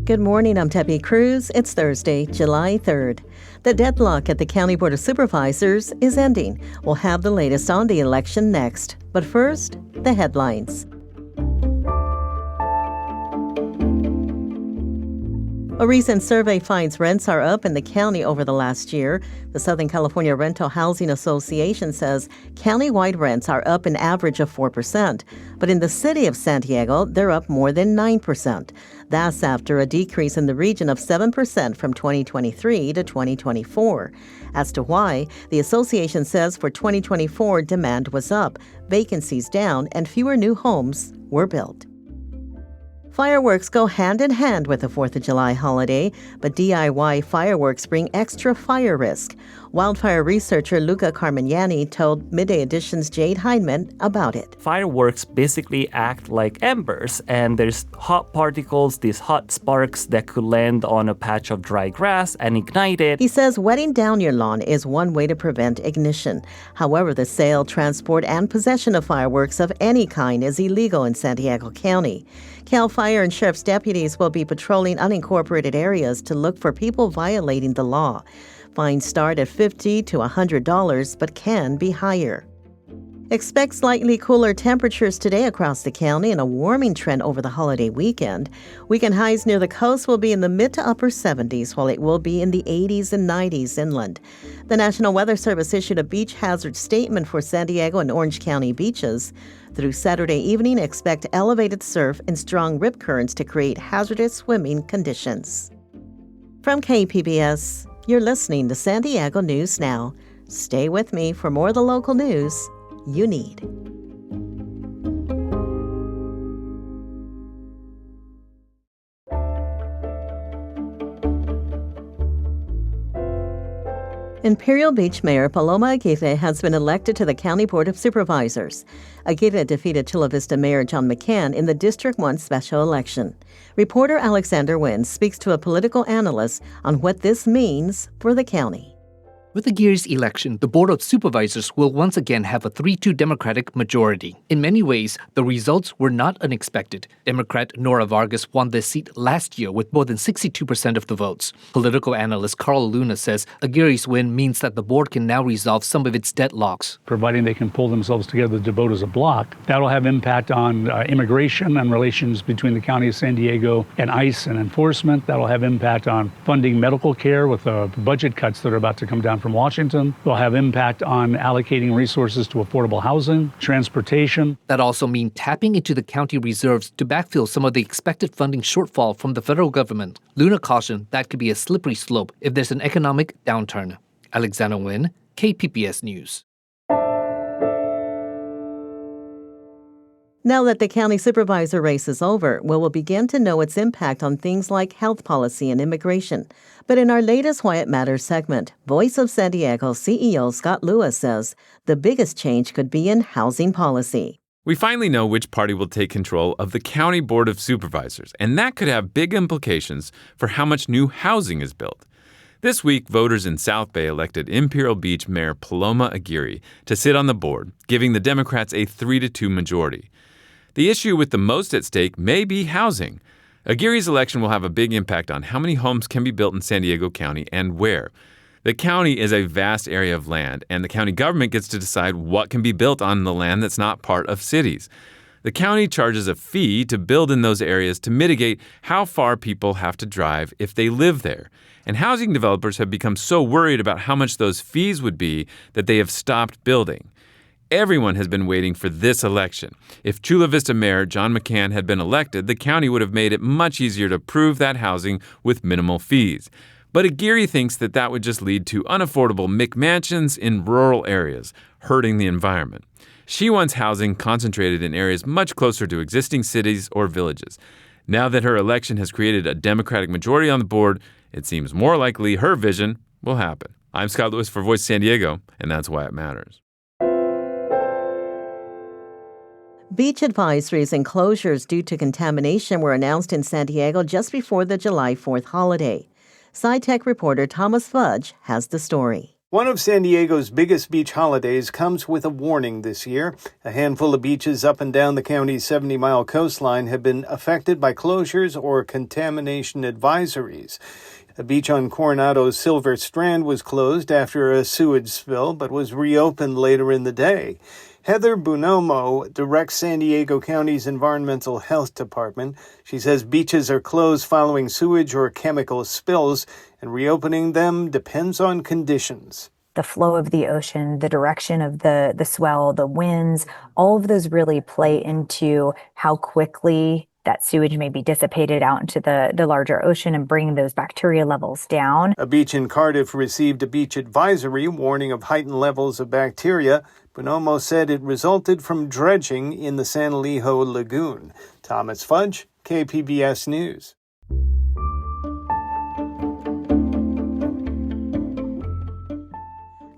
Good morning, I'm Debbie Cruz. It's Thursday, July 3rd. The deadlock at the County Board of Supervisors is ending. We'll have the latest on the election next. But first, the headlines. A recent survey finds rents are up in the county over the last year. The Southern California Rental Housing Association says countywide rents are up an average of 4%. But in the city of San Diego, they're up more than 9%. That's after a decrease in the region of 7% from 2023 to 2024. As to why, the association says for 2024, demand was up, vacancies down, and fewer new homes were built. Fireworks go hand in hand with the 4th of July holiday, but DIY fireworks bring extra fire risk. Wildfire researcher Luca Carmignani told Midday Edition's Jade Heineman about it. Fireworks basically act like embers, and there's hot particles, these hot sparks that could land on a patch of dry grass and ignite it. He says wetting down your lawn is one way to prevent ignition. However, the sale, transport, and possession of fireworks of any kind is illegal in San Diego County. Cal Fire and Sheriff's deputies will be patrolling unincorporated areas to look for people violating the law. Fines start at $50 to $100, but can be higher. Expect slightly cooler temperatures today across the county and a warming trend over the holiday weekend. Weekend highs near the coast will be in the mid to upper 70s, while it will be in the 80s and 90s inland. The National Weather Service issued a beach hazard statement for San Diego and Orange County beaches. Through Saturday evening, expect elevated surf and strong rip currents to create hazardous swimming conditions. From KPBS, you're listening to San Diego News Now. Stay with me for more of the local news you need. Imperial Beach Mayor Paloma Aguirre has been elected to the County Board of Supervisors. Aguirre defeated Chula Vista Mayor John McCann in the District 1 special election. Reporter Alexander Nguyen speaks to a political analyst on what this means for the county. With Aguirre's election, the Board of Supervisors will once again have a 3-2 Democratic majority. In many ways, the results were not unexpected. Democrat Nora Vargas won this seat last year with more than 62% of the votes. Political analyst Carl Luna says Aguirre's win means that the board can now resolve some of its deadlocks. Providing they can pull themselves together to vote as a bloc, that'll have impact on immigration and relations between the County of San Diego and ICE and enforcement. That'll have impact on funding medical care with the budget cuts that are about to come down from Washington. Will have impact on allocating resources to affordable housing, transportation. That also means tapping into the county reserves to backfill some of the expected funding shortfall from the federal government. Luna cautioned that could be a slippery slope if there's an economic downturn. Alexander Nguyen, KPBS News. Now that the county supervisor race is over, we will begin to know its impact on things like health policy and immigration. But in our latest Why It Matters segment, Voice of San Diego CEO Scott Lewis says the biggest change could be in housing policy. We finally know which party will take control of the County Board of Supervisors, and that could have big implications for how much new housing is built. This week, voters in South Bay elected Imperial Beach Mayor Paloma Aguirre to sit on the board, giving the Democrats a 3-2 majority. The issue with the most at stake may be housing. Aguirre's election will have a big impact on how many homes can be built in San Diego County and where. The county is a vast area of land, and the county government gets to decide what can be built on the land that's not part of cities. The county charges a fee to build in those areas to mitigate how far people have to drive if they live there. And housing developers have become so worried about how much those fees would be that they have stopped building. Everyone has been waiting for this election. If Chula Vista Mayor John McCann had been elected, the county would have made it much easier to approve that housing with minimal fees. But Aguirre thinks that would just lead to unaffordable McMansions in rural areas, hurting the environment. She wants housing concentrated in areas much closer to existing cities or villages. Now that her election has created a Democratic majority on the board, it seems more likely her vision will happen. I'm Scott Lewis for Voice San Diego, and that's why it matters. Beach advisories and closures due to contamination were announced in San Diego just before the July 4th holiday. SciTech reporter Thomas Fudge has the story. One of San Diego's biggest beach holidays comes with a warning this year. A handful of beaches up and down the county's 70-mile coastline have been affected by closures or contamination advisories. A beach on Coronado's Silver Strand was closed after a sewage spill, but was reopened later in the day. Heather Bonomo directs San Diego County's Environmental Health Department. She says beaches are closed following sewage or chemical spills, and reopening them depends on conditions. The flow of the ocean, the direction of the swell, the winds, all of those really play into how quickly that sewage may be dissipated out into the larger ocean and bring those bacteria levels down. A beach in Cardiff received a beach advisory warning of heightened levels of bacteria. Bonomo said it resulted from dredging in the San Elijo Lagoon. Thomas Fudge, KPBS News.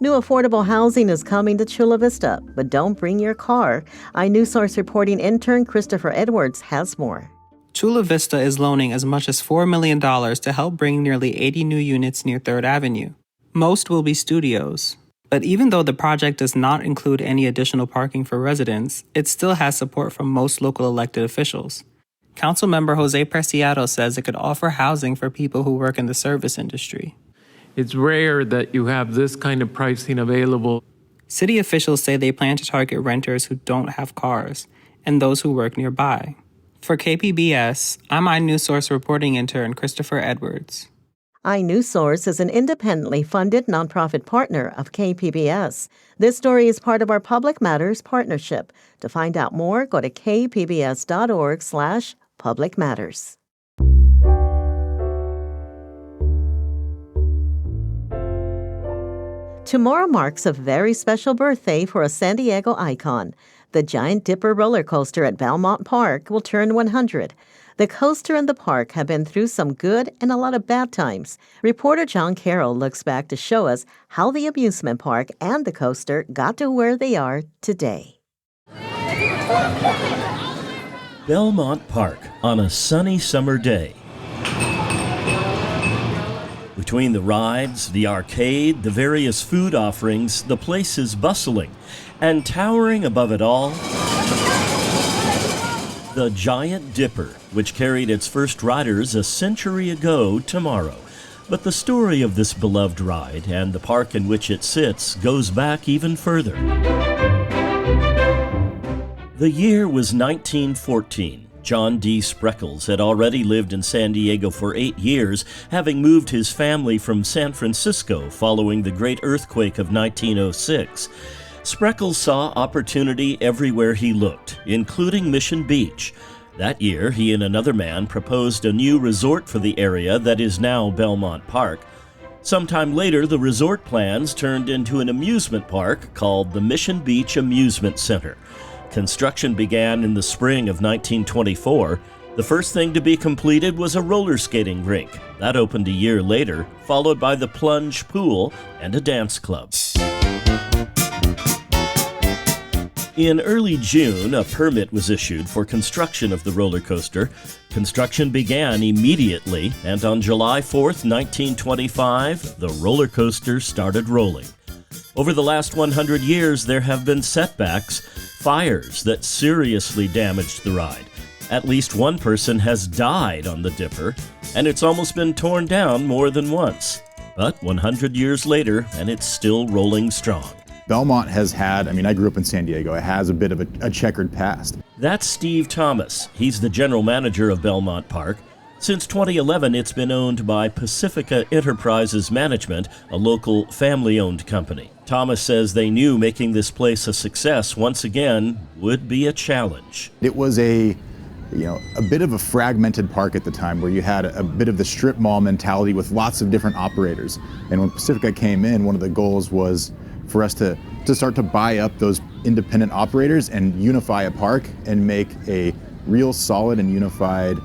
New affordable housing is coming to Chula Vista, but don't bring your car. inewsource reporting intern Christopher Edwards has more. Chula Vista is loaning as much as $4 million to help bring nearly 80 new units near 3rd Avenue. Most will be studios. But even though the project does not include any additional parking for residents, it still has support from most local elected officials. Councilmember Jose Preciado says it could offer housing for people who work in the service industry. It's rare that you have this kind of pricing available. City officials say they plan to target renters who don't have cars and those who work nearby. For KPBS, I'm inewsource reporting intern Christopher Edwards. inewsource is an independently funded nonprofit partner of KPBS. This story is part of our Public Matters partnership. To find out more, go to kpbs.org/Public Matters. Tomorrow marks a very special birthday for a San Diego icon. The Giant Dipper roller coaster at Belmont Park will turn 100. The coaster and the park have been through some good and a lot of bad times. Reporter John Carroll looks back to show us how the amusement park and the coaster got to where they are today. Belmont Park on a sunny summer day. Between the rides, the arcade, the various food offerings, the place is bustling. And towering above it all, the Giant Dipper, which carried its first riders a century ago tomorrow. But the story of this beloved ride and the park in which it sits goes back even further. The year was 1914. John D. Spreckles had already lived in San Diego for 8 years, having moved his family from San Francisco following the great earthquake of 1906. Spreckles saw opportunity everywhere he looked, including Mission Beach. That year, he and another man proposed a new resort for the area that is now Belmont Park. Sometime later, the resort plans turned into an amusement park called the Mission Beach Amusement Center. Construction began in the spring of 1924. The first thing to be completed was a roller skating rink. That opened a year later, followed by the plunge pool and a dance club. In early June, a permit was issued for construction of the roller coaster. Construction began immediately, and on July 4th, 1925, the roller coaster started rolling. Over the last 100 years, there have been setbacks, fires that seriously damaged the ride. At least one person has died on the Dipper, and it's almost been torn down more than once. But 100 years later, and it's still rolling strong. Belmont has had, I grew up in San Diego, it has a bit of a checkered past. That's Steve Thomas. He's the general manager of Belmont Park. Since 2011, it's been owned by Pacifica Enterprises Management, a local family-owned company. Thomas says they knew making this place a success once again would be a challenge. It was a bit of a fragmented park at the time where you had a bit of the strip mall mentality with lots of different operators. And when Pacifica came in, one of the goals was for us to start to buy up those independent operators and unify a park and make a real solid and unified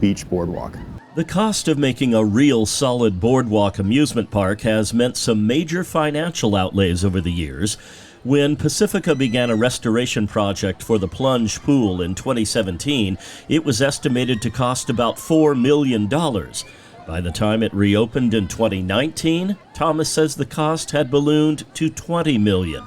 beach boardwalk. The cost of making a real solid boardwalk amusement park has meant some major financial outlays over the years. When Pacifica began a restoration project for the plunge pool in 2017, it was estimated to cost about $4 million. By the time it reopened in 2019, Thomas says the cost had ballooned to $20 million.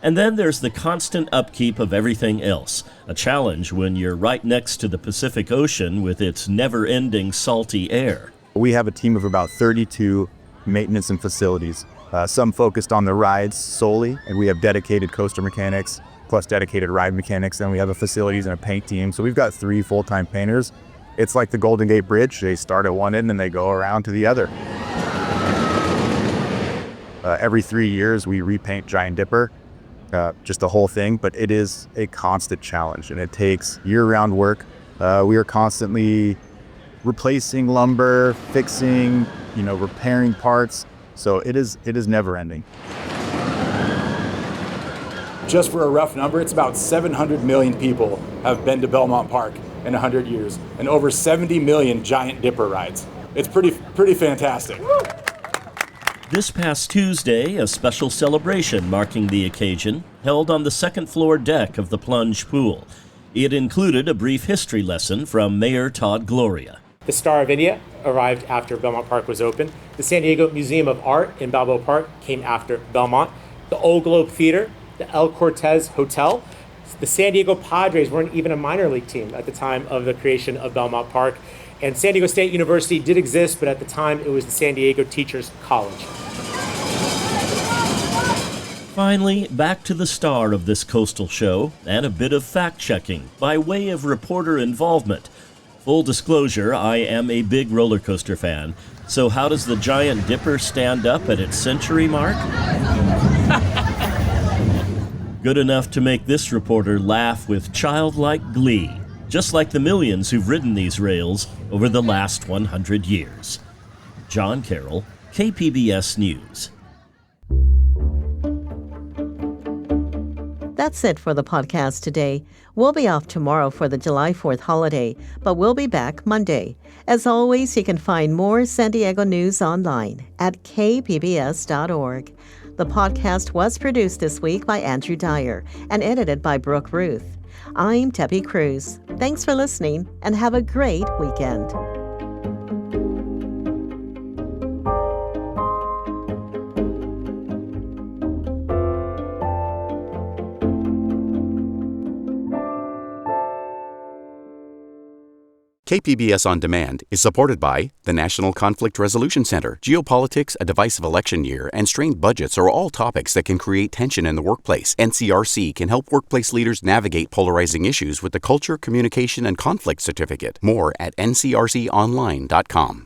And then there's the constant upkeep of everything else, a challenge when you're right next to the Pacific Ocean with its never-ending salty air. We have a team of about 32 maintenance and facilities, some focused on the rides solely, and we have dedicated coaster mechanics plus dedicated ride mechanics, and we have a facilities and a paint team. So we've got 3 full-time painters. It's like the Golden Gate Bridge. They start at one end and they go around to the other. Every 3 years we repaint Giant Dipper, just the whole thing, but it is a constant challenge and it takes year-round work. We are constantly replacing lumber, fixing, repairing parts. So it is never ending. Just for a rough number, it's about 700 million people have been to Belmont Park in 100 years, and over 70 million Giant Dipper rides. It's pretty fantastic. This past Tuesday, a special celebration marking the occasion held on the second-floor deck of the plunge pool. It included a brief history lesson from Mayor Todd Gloria. The Star of India arrived after Belmont Park was open. The San Diego Museum of Art in Balboa Park came after Belmont. The Old Globe Theater, the El Cortez Hotel. The San Diego Padres weren't even a minor league team at the time of the creation of Belmont Park. And San Diego State University did exist, but at the time it was the San Diego Teachers College. Finally, back to the star of this coastal show and a bit of fact-checking by way of reporter involvement. Full disclosure, I am a big roller coaster fan. So how does the Giant Dipper stand up at its century mark? Good enough to make this reporter laugh with childlike glee, just like the millions who've ridden these rails over the last 100 years. John Carroll, KPBS News. That's it for the podcast today. We'll be off tomorrow for the July 4th holiday, but we'll be back Monday. As always, you can find more San Diego news online at kpbs.org. The podcast was produced this week by Andrew Dyer and edited by Brooke Ruth. I'm Debbie Cruz. Thanks for listening and have a great weekend. KPBS On Demand is supported by the National Conflict Resolution Center. Geopolitics, a divisive election year, and strained budgets are all topics that can create tension in the workplace. NCRC can help workplace leaders navigate polarizing issues with the Culture, Communication, and Conflict Certificate. More at ncrconline.com.